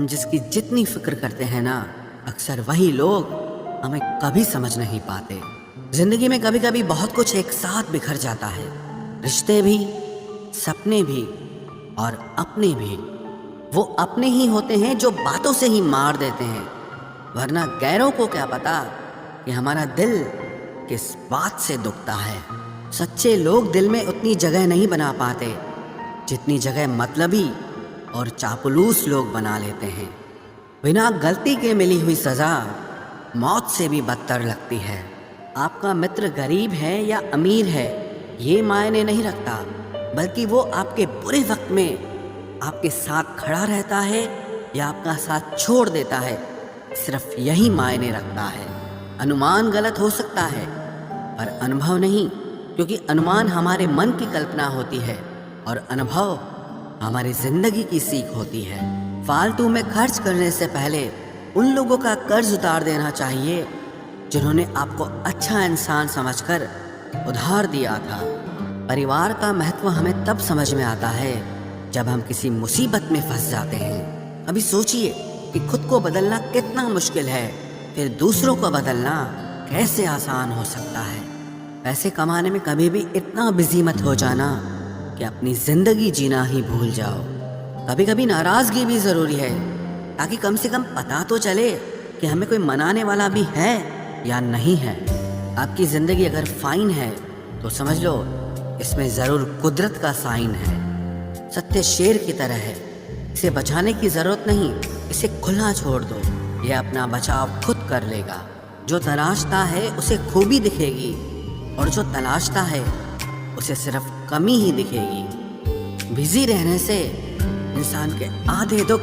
हम जिसकी जितनी फिक्र करते हैं ना, अक्सर वही लोग हमें कभी समझ नहीं पाते। जिंदगी में कभी कभी बहुत कुछ एक साथ बिखर जाता है, रिश्ते भी, सपने भी और अपने भी। वो अपने ही होते हैं जो बातों से ही मार देते हैं, वरना गैरों को क्या पता कि हमारा दिल किस बात से दुखता है। सच्चे लोग दिल में उतनी जगह नहीं बना पाते जितनी जगह मतलबी और चापलूस लोग बना लेते हैं। बिना गलती के मिली हुई सज़ा मौत से भी बदतर लगती है। आपका मित्र गरीब है या अमीर है ये मायने नहीं रखता, बल्कि वो आपके बुरे वक्त में आपके साथ खड़ा रहता है या आपका साथ छोड़ देता है, सिर्फ यही मायने रखता है। अनुमान गलत हो सकता है पर अनुभव नहीं, क्योंकि अनुमान हमारे मन की कल्पना होती है और अनुभव हमारी जिंदगी की सीख होती है। फालतू में खर्च करने से पहले उन लोगों का कर्ज उतार देना चाहिए जिन्होंने आपको अच्छा इंसान समझकर उधार दिया था। परिवार का महत्व हमें तब समझ में आता है जब हम किसी मुसीबत में फंस जाते हैं। अभी सोचिए कि खुद को बदलना कितना मुश्किल है, फिर दूसरों को बदलना कैसे आसान हो सकता है। पैसे कमाने में कभी भी इतना बिजी मत हो जाना कि अपनी जिंदगी जीना ही भूल जाओ। कभी कभी नाराजगी भी जरूरी है, ताकि कम से कम पता तो चले कि हमें कोई मनाने वाला भी है या नहीं है। आपकी जिंदगी अगर फाइन है तो समझ लो इसमें जरूर कुदरत का साइन है। सत्य शेर की तरह है, इसे बचाने की जरूरत नहीं, इसे खुला छोड़ दो, यह अपना बचाव खुद कर लेगा। जो तलाशता है उसे खूबी दिखेगी और जो तलाशता है उसे सिर्फ कमी ही दिखेगी। बिजी रहने से इंसान के आधे दुख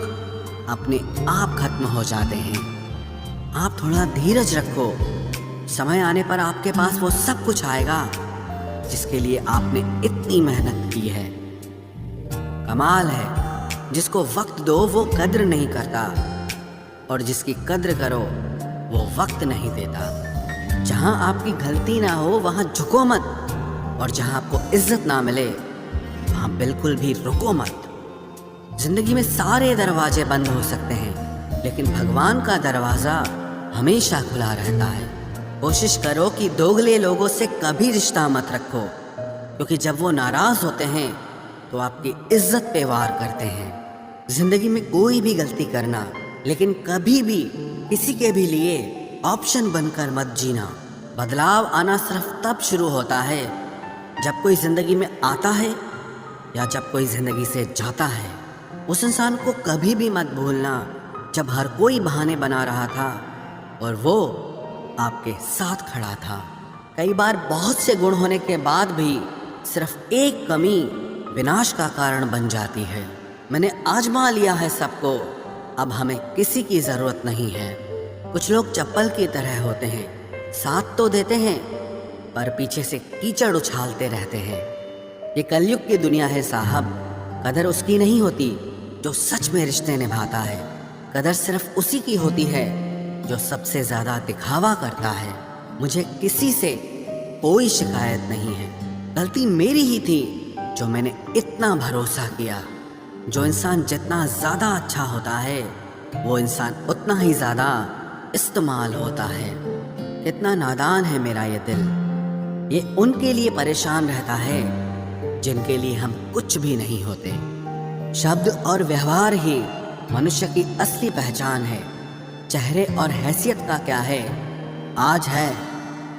अपने आप खत्म हो जाते हैं। आप थोड़ा धीरज रखो, समय आने पर आपके पास वो सब कुछ आएगा जिसके लिए आपने इतनी मेहनत की है। कमाल है, जिसको वक्त दो वो कद्र नहीं करता, और जिसकी कद्र करो वो वक्त नहीं देता। जहां आपकी गलती ना हो वहां झुको मत, और जहां आपको इज्जत ना मिले वहां बिल्कुल भी रुको मत। जिंदगी में सारे दरवाजे बंद हो सकते हैं, लेकिन भगवान का दरवाजा हमेशा खुला रहता है। कोशिश करो कि दोगले लोगों से कभी रिश्ता मत रखो, क्योंकि जब वो नाराज होते हैं तो आपकी इज्जत पे वार करते हैं। जिंदगी में कोई भी गलती करना, लेकिन कभी भी किसी के भी लिए ऑप्शन बनकर मत जीना। बदलाव आना सिर्फ तब शुरू होता है जब कोई जिंदगी में आता है या जब कोई जिंदगी से जाता है। उस इंसान को कभी भी मत भूलना जब हर कोई बहाने बना रहा था और वो आपके साथ खड़ा था। कई बार बहुत से गुण होने के बाद भी सिर्फ एक कमी विनाश का कारण बन जाती है। मैंने आजमा लिया है सबको, अब हमें किसी की जरूरत नहीं है। कुछ लोग चप्पल की तरह होते हैं, साथ तो देते हैं पर पीछे से कीचड़ उछालते रहते हैं। ये कलयुग की दुनिया है साहब। कदर उसकी नहीं होती जो सच में रिश्ते निभाता है, कदर सिर्फ उसी की होती है जो सबसे ज्यादा दिखावा करता है। मुझे किसी से कोई शिकायत नहीं है, गलती मेरी ही थी जो मैंने इतना भरोसा किया। जो इंसान जितना ज्यादा अच्छा होता है वो इंसान उतना ही ज्यादा इस्तेमाल होता है। कितना नादान है मेरा ये दिल, ये उनके लिए परेशान रहता है जिनके लिए हम कुछ भी नहीं होते। शब्द और व्यवहार ही मनुष्य की असली पहचान है। चेहरे और हैसियत का क्या है, आज है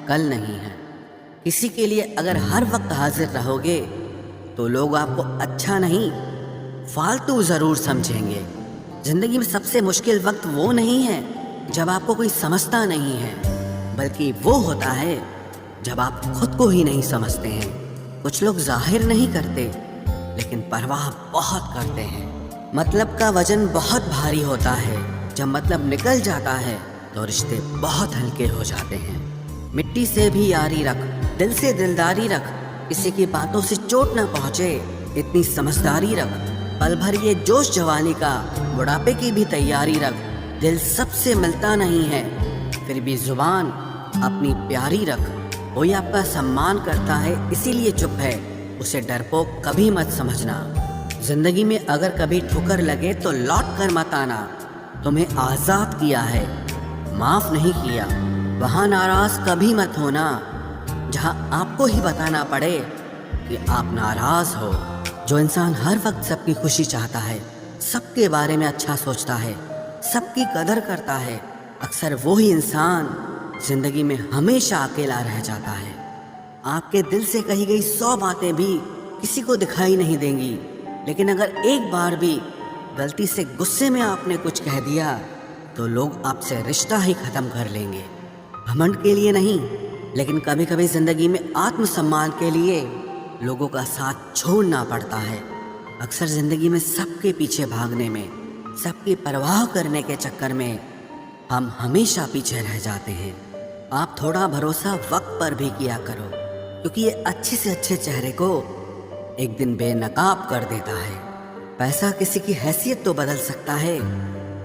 कल नहीं है। किसी के लिए अगर हर वक्त हाजिर रहोगे तो लोग आपको अच्छा नहीं फालतू जरूर समझेंगे। जिंदगी में सबसे मुश्किल वक्त वो नहीं है जब आपको कोई समझता नहीं है, बल्कि वो होता है जब आप खुद को ही नहीं समझते हैं। कुछ लोग जाहिर नहीं करते लेकिन परवाह बहुत करते हैं। मतलब का वजन बहुत भारी होता है, जब मतलब निकल जाता है तो रिश्ते बहुत हल्के हो जाते हैं। मिट्टी से भी यारी रख, दिल से दिलदारी रख, किसी की बातों से चोट न पहुंचे इतनी समझदारी रख। पल भर ये जोश जवानी का, बुढ़ापे की भी तैयारी रख। दिल सबसे मिलता नहीं है, फिर भी जुबान अपनी प्यारी रख। कोई आपका सम्मान करता है इसीलिए चुप है, उसे डरपोक कभी मत समझना। जिंदगी में अगर कभी ठोकर लगे तो लौट कर मत आना, तुम्हें आज़ाद किया है, माफ़ नहीं किया। वहाँ नाराज़ कभी मत होना जहाँ आपको ही बताना पड़े कि आप नाराज़ हो। जो इंसान हर वक्त सबकी खुशी चाहता है, सबके बारे में अच्छा सोचता है, सबकी कदर करता है, अक्सर वही इंसान ज़िंदगी में हमेशा अकेला रह जाता है। आपके दिल से कही गई 100 बातें भी किसी को दिखाई नहीं देंगी, लेकिन अगर एक बार भी गलती से गुस्से में आपने कुछ कह दिया तो लोग आपसे रिश्ता ही ख़त्म कर लेंगे। घमंड के लिए नहीं, लेकिन कभी कभी ज़िंदगी में आत्मसम्मान के लिए लोगों का साथ छोड़ना पड़ता है। अक्सर ज़िंदगी में सबके पीछे भागने में, सबकी परवाह करने के चक्कर में हम हमेशा पीछे रह जाते हैं। आप थोड़ा भरोसा वक्त पर भी किया करो, क्योंकि ये अच्छे से अच्छे चेहरे को एक दिन बेनकाब कर देता है। पैसा किसी की हैसियत तो बदल सकता है,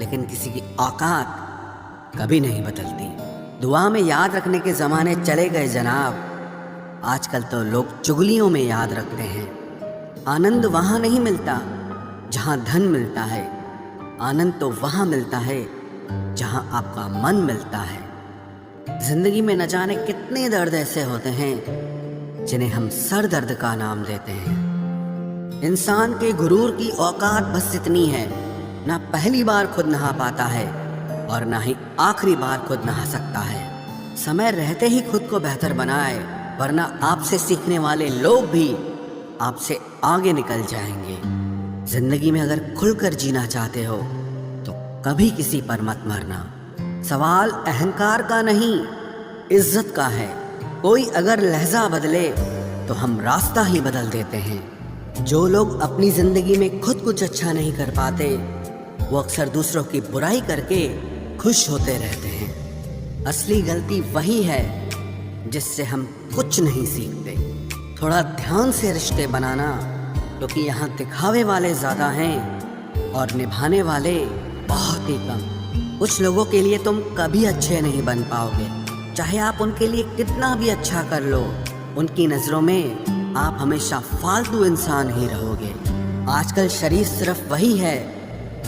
लेकिन किसी की औकात कभी नहीं बदलती। दुआ में याद रखने के ज़माने चले गए जनाब, आजकल तो लोग चुगलियों में याद रखते हैं। आनंद वहाँ नहीं मिलता जहाँ धन मिलता है, आनंद तो वहाँ मिलता है जहाँ आपका मन मिलता है। जिंदगी में न जाने कितने दर्द ऐसे होते हैं जिन्हें हम सर दर्द का नाम देते हैं। इंसान के गुरूर की औकात बस इतनी है, ना पहली बार खुद नहा पाता है और ना ही आखिरी बार खुद नहा सकता है। समय रहते ही खुद को बेहतर बनाए, वरना आपसे सीखने वाले लोग भी आपसे आगे निकल जाएंगे। जिंदगी में अगर खुलकर जीना चाहते हो तो कभी किसी पर मत मरना। सवाल अहंकार का नहीं, इज्जत का है। कोई अगर लहजा बदले तो हम रास्ता ही बदल देते हैं। जो लोग अपनी जिंदगी में खुद कुछ अच्छा नहीं कर पाते, वो अक्सर दूसरों की बुराई करके खुश होते रहते हैं। असली गलती वही है जिससे हम कुछ नहीं सीखते। थोड़ा ध्यान से रिश्ते बनाना, क्योंकि यहाँ दिखावे वाले ज़्यादा हैं और निभाने वाले बहुत ही कम। कुछ लोगों के लिए तुम कभी अच्छे नहीं बन पाओगे, चाहे आप उनके लिए कितना भी अच्छा कर लो। उनकी नज़रों में आप हमेशा फालतू इंसान ही रहोगे। आजकल शरीफ सिर्फ वही है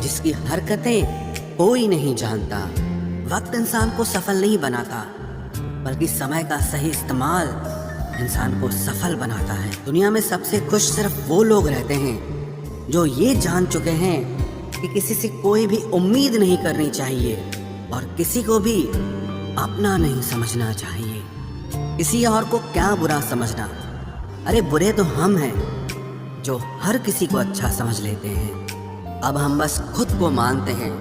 जिसकी हरकतें कोई नहीं जानता। वक्त इंसान को सफल नहीं बनाता, बल्कि समय का सही इस्तेमाल इंसान को सफल बनाता है। दुनिया में सबसे खुश सिर्फ वो लोग रहते हैं जो ये जान चुके हैं कि किसी से कोई भी उम्मीद नहीं करनी चाहिए और किसी को भी अपना नहीं समझना चाहिए। किसी और को क्या बुरा समझना, अरे बुरे तो हम हैं जो हर किसी को अच्छा समझ लेते हैं। अब हम बस खुद को मानते हैं,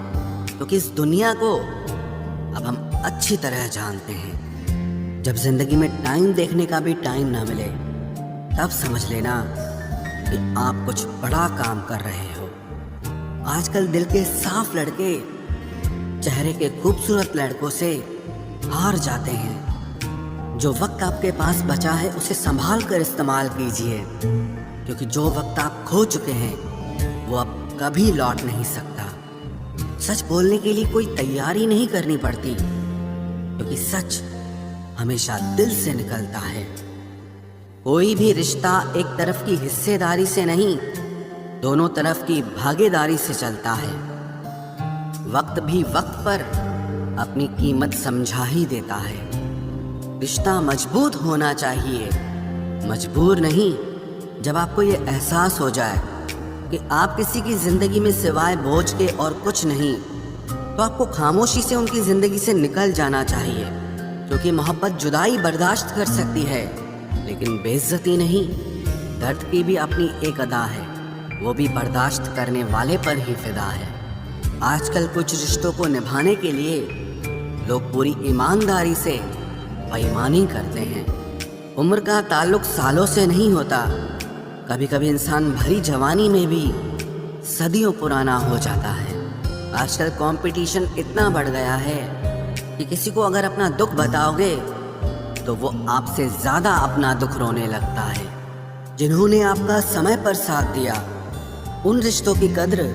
क्योंकि इस दुनिया को अब हम अच्छी तरह जानते हैं। जब जिंदगी में टाइम देखने का भी टाइम ना मिले, तब समझ लेना कि आप कुछ बड़ा काम कर रहे हो। आजकल दिल के साफ लड़के चेहरे के खूबसूरत लड़कों से हार जाते हैं। जो वक्त आपके पास बचा है उसे संभाल कर इस्तेमाल कीजिए, क्योंकि जो वक्त आप खो चुके हैं वो अब कभी लौट नहीं सकता। सच बोलने के लिए कोई तैयारी नहीं करनी पड़ती, क्योंकि सच हमेशा दिल से निकलता है। कोई भी रिश्ता एक तरफ की हिस्सेदारी से नहीं, दोनों तरफ की भागीदारी से चलता है। वक्त भी वक्त पर अपनी कीमत समझा ही देता है। रिश्ता मजबूत होना चाहिए, मजबूर नहीं। जब आपको ये एहसास हो जाए कि आप किसी की जिंदगी में सिवाय बोझ के और कुछ नहीं, तो आपको खामोशी से उनकी जिंदगी से निकल जाना चाहिए, क्योंकि मोहब्बत जुदाई बर्दाश्त कर सकती है, लेकिन बेइज्जती नहीं। दर्द की भी अपनी एक अदा है, वो भी बर्दाश्त करने वाले पर ही फिदा है। आजकल कुछ रिश्तों को निभाने के लिए लोग पूरी ईमानदारी से बेईमानी करते हैं। उम्र का ताल्लुक सालों से नहीं होता। कभी कभी इंसान भरी जवानी में भी सदियों पुराना हो जाता है। आजकल कंपटीशन इतना बढ़ गया है कि किसी को अगर अपना दुख बताओगे तो वो आपसे ज़्यादा अपना दुख रोने लगता है। जिन्होंने आपका समय पर साथ दिया, उन रिश्तों की कद्र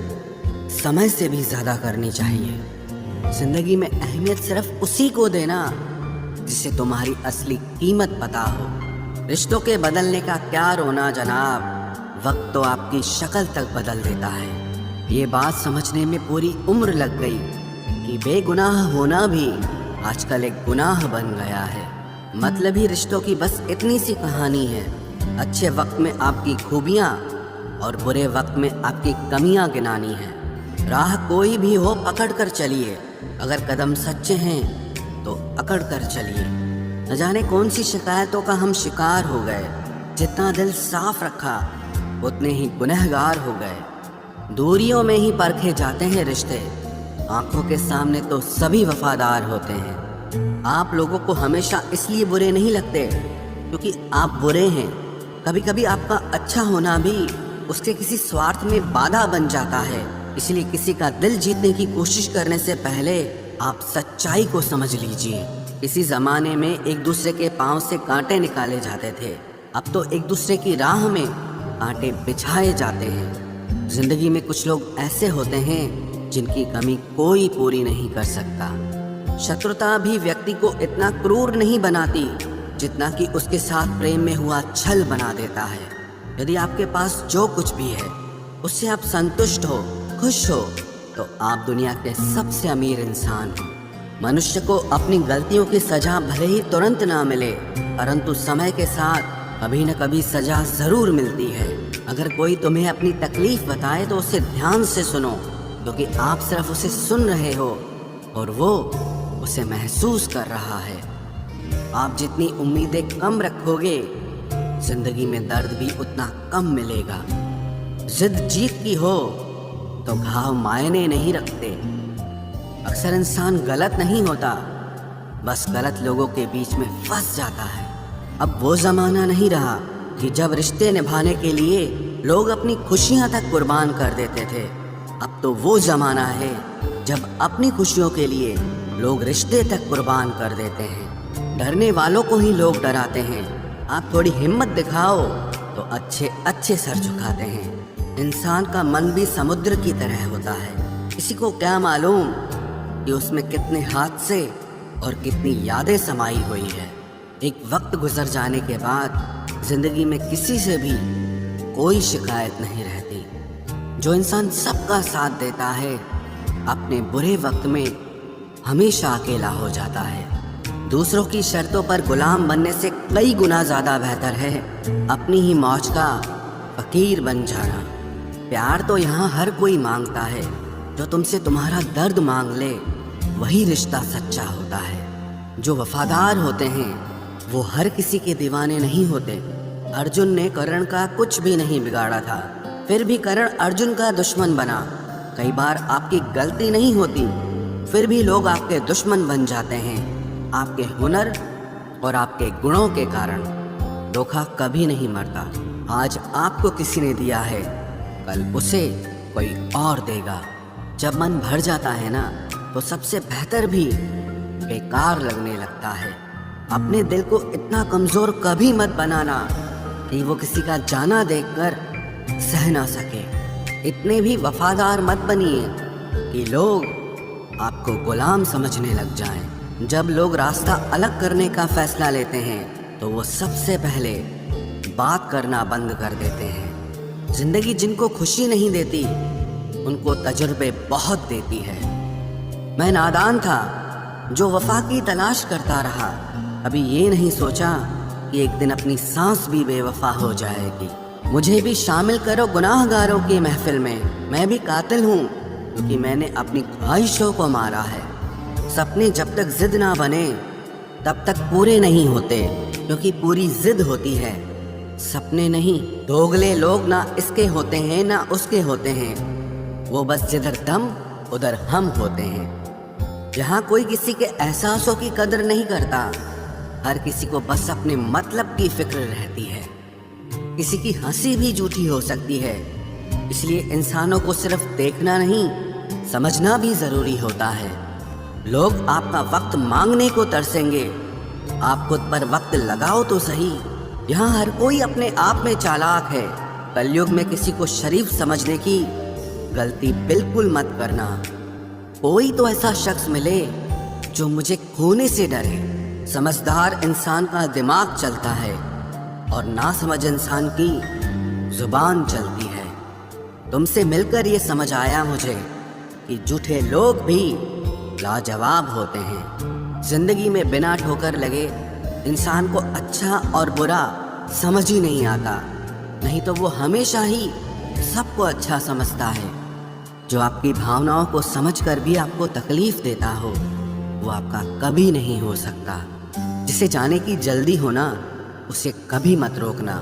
समय से भी ज़्यादा करनी चाहिए। ज़िंदगी में अहमियत सिर्फ उसी को देना जिसे तुम्हारी असली कीमत पता हो। रिश्तों के बदलने का क्या रोना जनाब, वक्त तो आपकी शक्ल तक बदल देता है। ये बात समझने में पूरी उम्र लग गई, कि बेगुनाह होना भी आजकल एक गुनाह बन गया है। मतलबी रिश्तों की बस इतनी सी कहानी है। अच्छे वक्त में आपकी खूबियाँ और बुरे वक्त में आपकी कमियाँ गिनानी है। राह कोई भी हो पकड़ कर चलिए, अगर कदम सच्चे हैं तो अकड़ कर चलिए। न जाने कौन सी शिकायतों का हम शिकार हो गए। जितना दिल साफ रखा उतने ही गुनहगार हो गए। दूरियों में ही परखे जाते हैं रिश्ते, आंखों के सामने तो सभी वफादार होते हैं। आप लोगों को हमेशा इसलिए बुरे नहीं लगते क्योंकि आप बुरे हैं। कभी कभी आपका अच्छा होना भी उसके किसी स्वार्थ में बाधा बन जाता है। इसलिए किसी का दिल जीतने की कोशिश करने से पहले आप सच्चाई को समझ लीजिए। इसी ज़माने में एक दूसरे के पांव से कांटे निकाले जाते थे, अब तो एक दूसरे की राह में कांटे बिछाए जाते हैं। जिंदगी में कुछ लोग ऐसे होते हैं जिनकी कमी कोई पूरी नहीं कर सकता। शत्रुता भी व्यक्ति को इतना क्रूर नहीं बनाती जितना कि उसके साथ प्रेम में हुआ छल बना देता है। यदि आपके पास जो कुछ भी है उससे आप संतुष्ट हो, खुश हो, तो आप दुनिया के सबसे अमीर इंसान हो। मनुष्य को अपनी गलतियों की सजा भले ही तुरंत ना मिले, परंतु समय के साथ कभी न कभी सजा जरूर मिलती है। अगर कोई तुम्हें अपनी तकलीफ बताए तो उसे ध्यान से सुनो, क्योंकि आप सिर्फ उसे सुन रहे हो और वो उसे महसूस कर रहा है। आप जितनी उम्मीदें कम रखोगे, जिंदगी में दर्द भी उतना कम मिलेगा। जिद जीत की हो तो घाव मायने नहीं रखते। अक्सर इंसान गलत नहीं होता, बस गलत लोगों के बीच में फंस जाता है। अब वो जमाना नहीं रहा कि जब रिश्ते निभाने के लिए लोग अपनी खुशियां तक कुर्बान कर देते थे। अब तो वो जमाना है जब अपनी खुशियों के लिए लोग रिश्ते तक कुर्बान कर देते हैं। डरने वालों को ही लोग डराते हैं। आप थोड़ी हिम्मत दिखाओ तो अच्छे अच्छे सर झुकाते हैं। इंसान का मन भी समुद्र की तरह होता है। किसी को क्या मालूम कि उसमें कितने हादसे और कितनी यादें समाई हुई है। एक वक्त गुजर जाने के बाद जिंदगी में किसी से भी कोई शिकायत नहीं रहती। जो इंसान सबका साथ देता है, अपने बुरे वक्त में हमेशा अकेला हो जाता है। दूसरों की शर्तों पर गुलाम बनने से कई गुना ज्यादा बेहतर है अपनी ही मौज का फकीर बन जाना। प्यार तो यहाँ हर कोई मांगता है। जो तुमसे तुम्हारा दर्द मांग ले वही रिश्ता सच्चा होता है। जो वफादार होते हैं वो हर किसी के दीवाने नहीं होते। अर्जुन ने कर्ण का कुछ भी नहीं बिगाड़ा था, फिर भी कर्ण अर्जुन का दुश्मन बना। कई बार आपकी गलती नहीं होती, फिर भी लोग आपके दुश्मन बन जाते हैं, आपके हुनर और आपके गुणों के कारण। धोखा कभी नहीं मरता। आज आपको किसी ने दिया है, कल उसे कोई और देगा। जब मन भर जाता है ना, तो सबसे बेहतर भी बेकार लगने लगता है। अपने दिल को इतना कमजोर कभी मत बनाना कि वो किसी का जाना देखकर सह ना सके। इतने भी वफादार मत बनिए कि लोग आपको गुलाम समझने लग जाएं। जब लोग रास्ता अलग करने का फैसला लेते हैं तो वो सबसे पहले बात करना बंद कर देते हैं। जिंदगी जिनको खुशी नहीं देती उनको तजुर्बे बहुत देती है। मैं नादान था जो वफा की तलाश करता रहा। अभी ये नहीं सोचा कि एक दिन अपनी सांस भी बेवफा हो जाएगी। मुझे भी शामिल करो गुनाहगारों की महफिल में। मैं भी कातिल हूँ क्योंकि मैंने अपनी ख्वाहिशों को मारा है। सपने जब तक जिद ना बने तब तक पूरे नहीं होते, क्योंकि पूरी जिद होती है, सपने नहीं। दोगले लोग ना इसके होते हैं ना उसके होते हैं, वो बस जिधर दम उधर हम होते हैं। यहाँ कोई किसी के एहसासों की कदर नहीं करता। हर किसी को बस अपने मतलब की फिक्र रहती है। किसी की हंसी भी झूठी हो सकती है, इसलिए इंसानों को सिर्फ देखना नहीं समझना भी जरूरी होता है। लोग आपका वक्त मांगने को तरसेंगे, आप खुद पर वक्त लगाओ तो सही। यहाँ हर कोई अपने आप में चालाक है। कलयुग में किसी को शरीफ समझने की गलती बिल्कुल मत करना। कोई तो ऐसा शख्स मिले जो मुझे खोने से डरे। समझदार इंसान का दिमाग चलता है और नासमझ इंसान की जुबान चलती है। तुमसे मिलकर ये समझ आया मुझे कि झूठे लोग भी लाजवाब होते हैं। जिंदगी में बिना ठोकर लगे इंसान को अच्छा और बुरा समझ ही नहीं आता, नहीं तो वो हमेशा ही सबको अच्छा समझता है। जो आपकी भावनाओं को समझकर भी आपको तकलीफ देता हो वो आपका कभी नहीं हो सकता। जिसे जाने की जल्दी हो ना उसे कभी मत रोकना।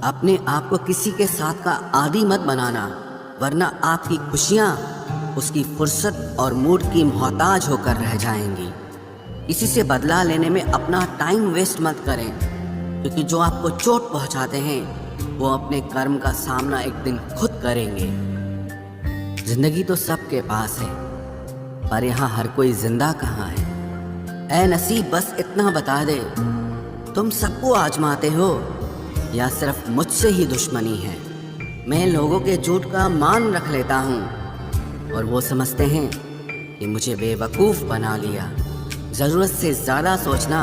अपने आप को किसी के साथ का आदी मत बनाना, वरना आपकी खुशियाँ उसकी फुर्सत और मूड की मोहताज होकर रह जाएंगी। किसी से बदला लेने में अपना टाइम वेस्ट मत करें, क्योंकि जो आपको चोट पहुंचाते हैं वो अपने कर्म का सामना एक दिन खुद करेंगे। जिंदगी तो सबके पास है, पर यहाँ हर कोई जिंदा कहाँ है। ऐ नसीब बस इतना बता दे, तुम सबको आजमाते हो या सिर्फ मुझसे ही दुश्मनी है। मैं लोगों के झूठ का मान रख लेता हूँ और वो समझते हैं कि मुझे बेवकूफ़ बना लिया। ज़रूरत से ज़्यादा सोचना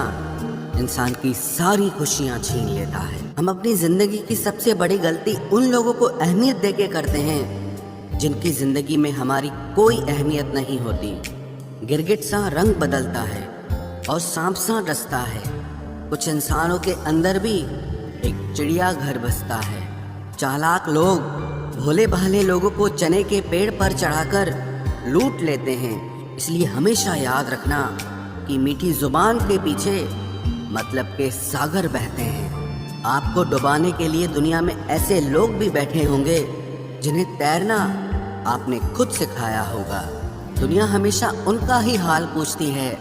इंसान की सारी खुशियाँ छीन लेता है। हम अपनी ज़िंदगी की सबसे बड़ी गलती उन लोगों को अहमियत देके करते हैं जिनकी ज़िंदगी में हमारी कोई अहमियत नहीं होती। गिरगिट सा रंग बदलता है और सांप सा डसता है। कुछ इंसानों के अंदर भी एक चिड़िया घर बसता है। चालाक लोग भोले भाले लोगों को चने के पेड़ पर चढ़ाकर लूट लेते हैं। इसलिए हमेशा याद रखना कि मीठी जुबान के पीछे मतलब के सागर बहते हैं। आपको डुबाने के लिए दुनिया में ऐसे लोग भी बैठे होंगे जिन्हें तैरना आपने खुद सिखाया होगा। दुनिया हमेशा उनका ही हाल पूछती है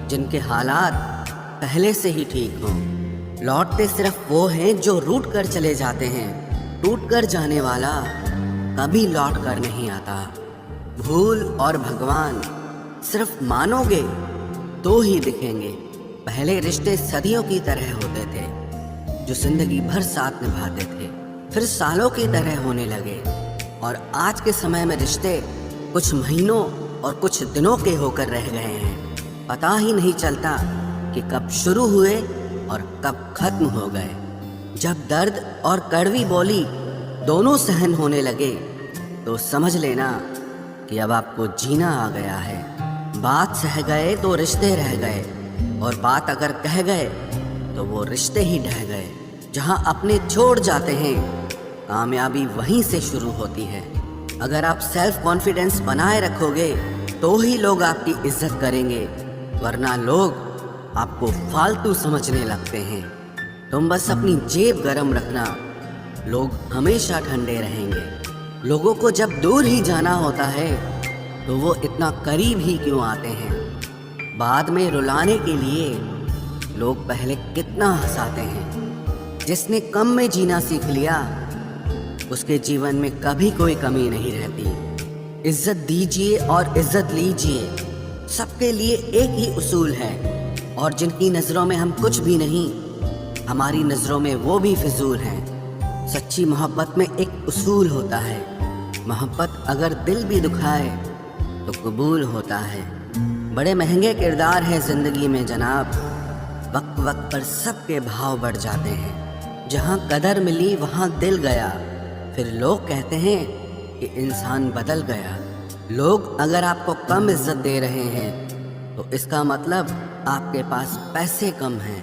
जिनके हालात पहले से ही ठीक हों। लौटते सिर्फ वो हैं जो रूठ कर चले जाते हैं। टूट कर जाने वाला कभी लौट कर नहीं आता। भूल और भगवान सिर्फ मानोगे तो ही दिखेंगे। पहले रिश्ते सदियों की तरह होते थे, जो जिंदगी भर साथ निभाते थे, फिर सालों की तरह होने लगे। और आज के समय में रिश्ते कुछ महीनों और कुछ दिनों के होकर रह गए हैं। पता ही नहीं चलता कि कब शुरू हुए और कब खत्म हो गए। जब दर्द और कड़वी बोली दोनों सहन होने लगे तो समझ लेना कि अब आपको जीना आ गया है। बात सह गए तो रिश्ते रह गए, और बात अगर कह गए तो वो रिश्ते ही ढह गए। जहाँ अपने छोड़ जाते हैं कामयाबी वहीं से शुरू होती है। अगर आप सेल्फ कॉन्फिडेंस बनाए रखोगे तो ही लोग आपकी इज्जत करेंगे, वरना लोग आपको फालतू समझने लगते हैं। तुम बस अपनी जेब गरम रखना, लोग हमेशा ठंडे रहेंगे। लोगों को जब दूर ही जाना होता है तो वो इतना करीब ही क्यों आते हैं। बाद में रुलाने के लिए लोग पहले कितना हंसाते हैं। जिसने कम में जीना सीख लिया उसके जीवन में कभी कोई कमी नहीं रहती। इज्जत दीजिए और इज्जत लीजिए, सबके लिए एक ही उसूल है। और जिनकी नज़रों में हम कुछ भी नहीं, हमारी नज़रों में वो भी फिजूल हैं। सच्ची मोहब्बत में एक उसूल होता है, मोहब्बत अगर दिल भी दुखाए तो कबूल होता है। बड़े महंगे किरदार हैं ज़िंदगी में जनाब, वक्त वक्त पर सबके भाव बढ़ जाते हैं। जहाँ कदर मिली वहाँ दिल गया, फिर लोग कहते हैं कि इंसान बदल गया। लोग अगर आपको कम इज्जत दे रहे हैं तो इसका मतलब आपके पास पैसे कम हैं।